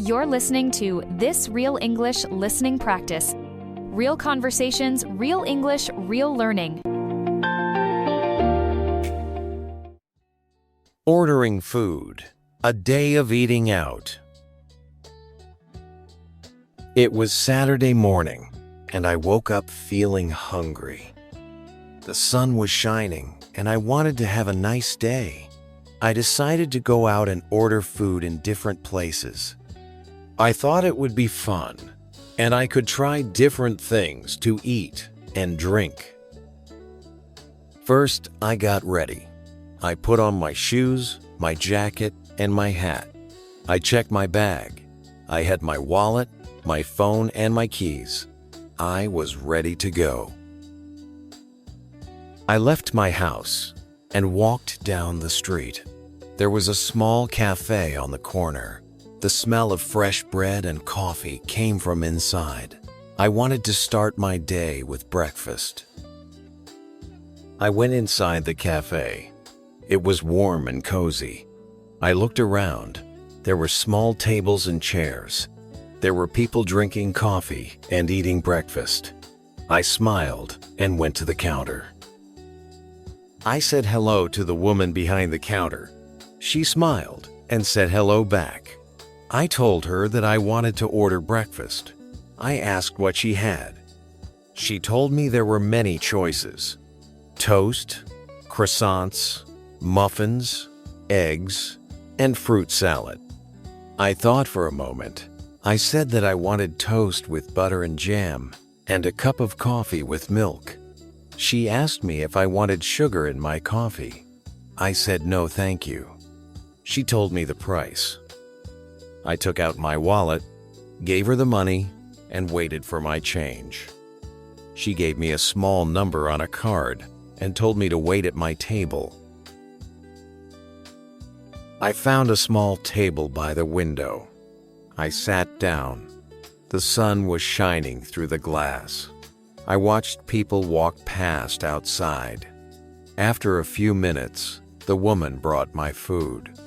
You're listening to This Real English Listening Practice. Real conversations, real English, real learning. Ordering food. A day of eating out. It was Saturday morning, and I woke up feeling hungry. The sun was shining, and I wanted to have a nice day. I decided to go out and order food in different places. I thought it would be fun, and I could try different things to eat and drink. First, I got ready. I put on my shoes, my jacket, and my hat. I checked my bag. I had my wallet, my phone, and my keys. I was ready to go. I left my house and walked down the street. There was a small cafe on the corner. The smell of fresh bread and coffee came from inside. I wanted to start my day with breakfast. I went inside the cafe. It was warm and cozy. I looked around. There were small tables and chairs. There were people drinking coffee and eating breakfast. I smiled and went to the counter. I said hello to the woman behind the counter. She smiled and said hello back. I told her that I wanted to order breakfast. I asked what she had. She told me there were many choices: toast, croissants, muffins, eggs, and fruit salad. I thought for a moment. I said that I wanted toast with butter and jam and a cup of coffee with milk. She asked me if I wanted sugar in my coffee. I said no, thank you. She told me the price. I took out my wallet, gave her the money, and waited for my change. She gave me a small number on a card and told me to wait at my table. I found a small table by the window. I sat down. The sun was shining through the glass. I watched people walk past outside. After a few minutes, the woman brought my food.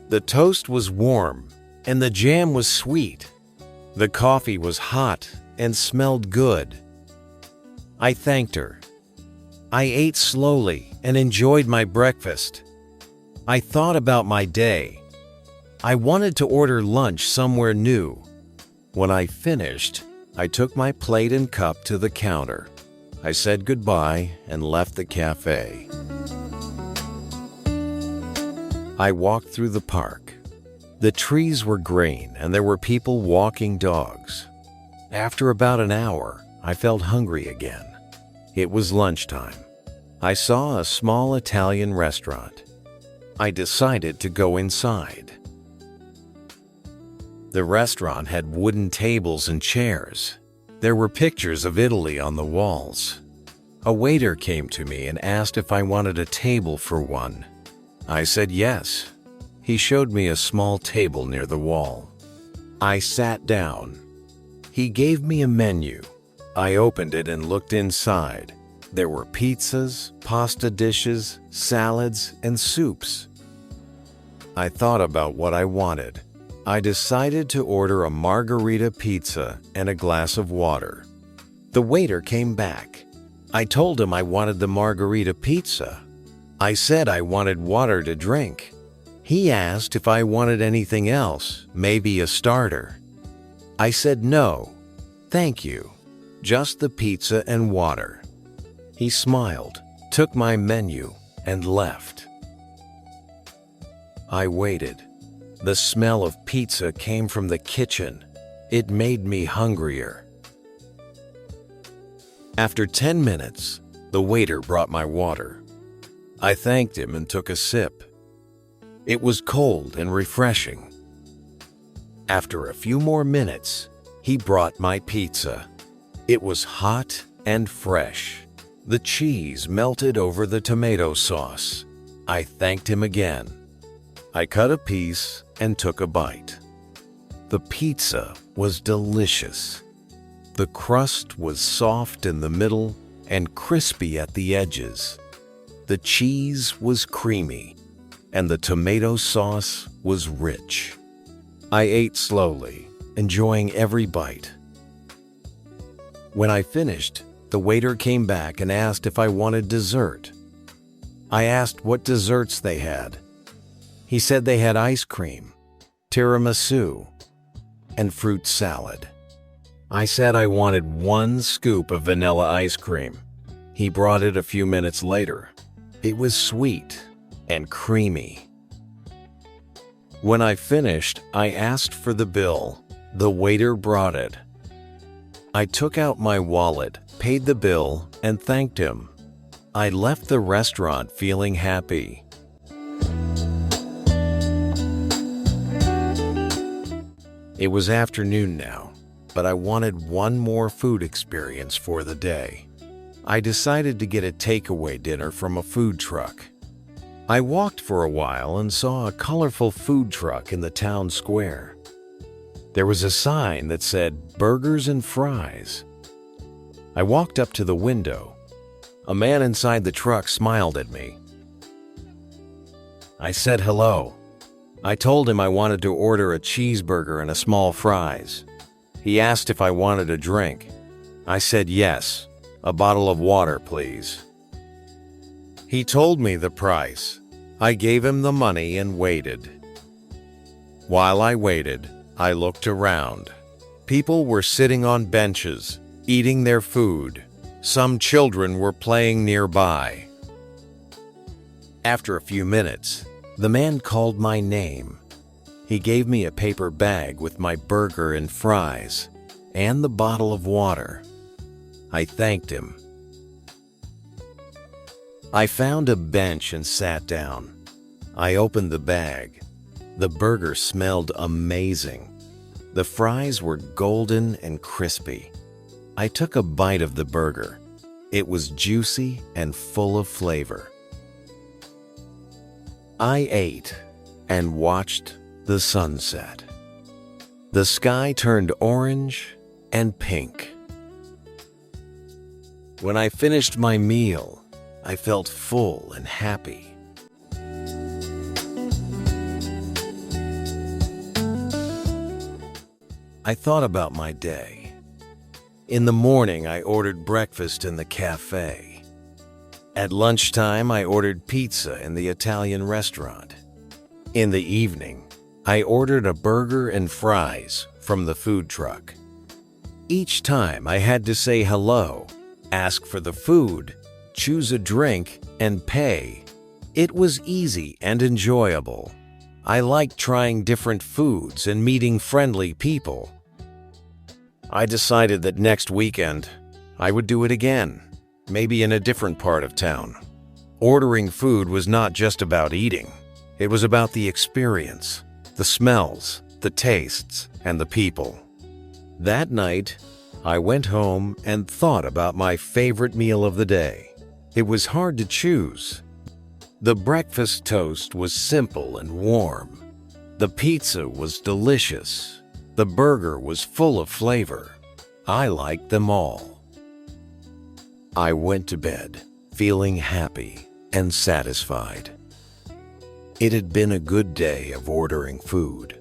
The toast was warm, and the jam was sweet. The coffee was hot and smelled good. I thanked her. I ate slowly and enjoyed my breakfast. I thought about my day. I wanted to order lunch somewhere new. When I finished, I took my plate and cup to the counter. I said goodbye and left the cafe. I walked through the park. The trees were green and there were people walking dogs. After about an hour, I felt hungry again. It was lunchtime. I saw a small Italian restaurant. I decided to go inside. The restaurant had wooden tables and chairs. There were pictures of Italy on the walls. A waiter came to me and asked if I wanted a table for one. I said yes. He showed me a small table near the wall. I sat down. He gave me a menu. I opened it and looked inside. There were pizzas, pasta dishes, salads, and soups. I thought about what I wanted. I decided to order a margherita pizza and a glass of water. The waiter came back. I told him I wanted the margherita pizza. I said I wanted water to drink. He asked if I wanted anything else, maybe a starter. I said no, thank you, just the pizza and water. He smiled, took my menu, and left. I waited. The smell of pizza came from the kitchen. It made me hungrier. After 10 minutes, the waiter brought my water. I thanked him and took a sip. It was cold and refreshing. After a few more minutes, he brought my pizza. It was hot and fresh. The cheese melted over the tomato sauce. I thanked him again. I cut a piece and took a bite. The pizza was delicious. The crust was soft in the middle and crispy at the edges. The cheese was creamy, and the tomato sauce was rich. I ate slowly, enjoying every bite. When I finished, the waiter came back and asked if I wanted dessert. I asked what desserts they had. He said they had ice cream, tiramisu, and fruit salad. I said I wanted 1 scoop of vanilla ice cream. He brought it a few minutes later. It was sweet and creamy. When I finished, I asked for the bill. The waiter brought it. I took out my wallet, paid the bill, and thanked him. I left the restaurant feeling happy. It was afternoon now, but I wanted one more food experience for the day. I decided to get a takeaway dinner from a food truck. I walked for a while and saw a colorful food truck in the town square. There was a sign that said burgers and fries. I walked up to the window. A man inside the truck smiled at me. I said hello. I told him I wanted to order a cheeseburger and a small fries. He asked if I wanted a drink. I said yes. A bottle of water, please. He told me the price. I gave him the money and waited. While I waited, I looked around. People were sitting on benches, eating their food. Some children were playing nearby. After a few minutes, the man called my name. He gave me a paper bag with my burger and fries, and the bottle of water. I thanked him. I found a bench and sat down. I opened the bag. The burger smelled amazing. The fries were golden and crispy. I took a bite of the burger. It was juicy and full of flavor. I ate and watched the sunset. The sky turned orange and pink. When I finished my meal, I felt full and happy. I thought about my day. In the morning, I ordered breakfast in the cafe. At lunchtime, I ordered pizza in the Italian restaurant. In the evening, I ordered a burger and fries from the food truck. Each time, I had to say hello, ask for the food, choose a drink, and pay. It was easy and enjoyable. I liked trying different foods and meeting friendly people. I decided that next weekend, I would do it again, maybe in a different part of town. Ordering food was not just about eating. It was about the experience, the smells, the tastes, and the people. That night, I went home and thought about my favorite meal of the day. It was hard to choose. The breakfast toast was simple and warm. The pizza was delicious. The burger was full of flavor. I liked them all. I went to bed, feeling happy and satisfied. It had been a good day of ordering food.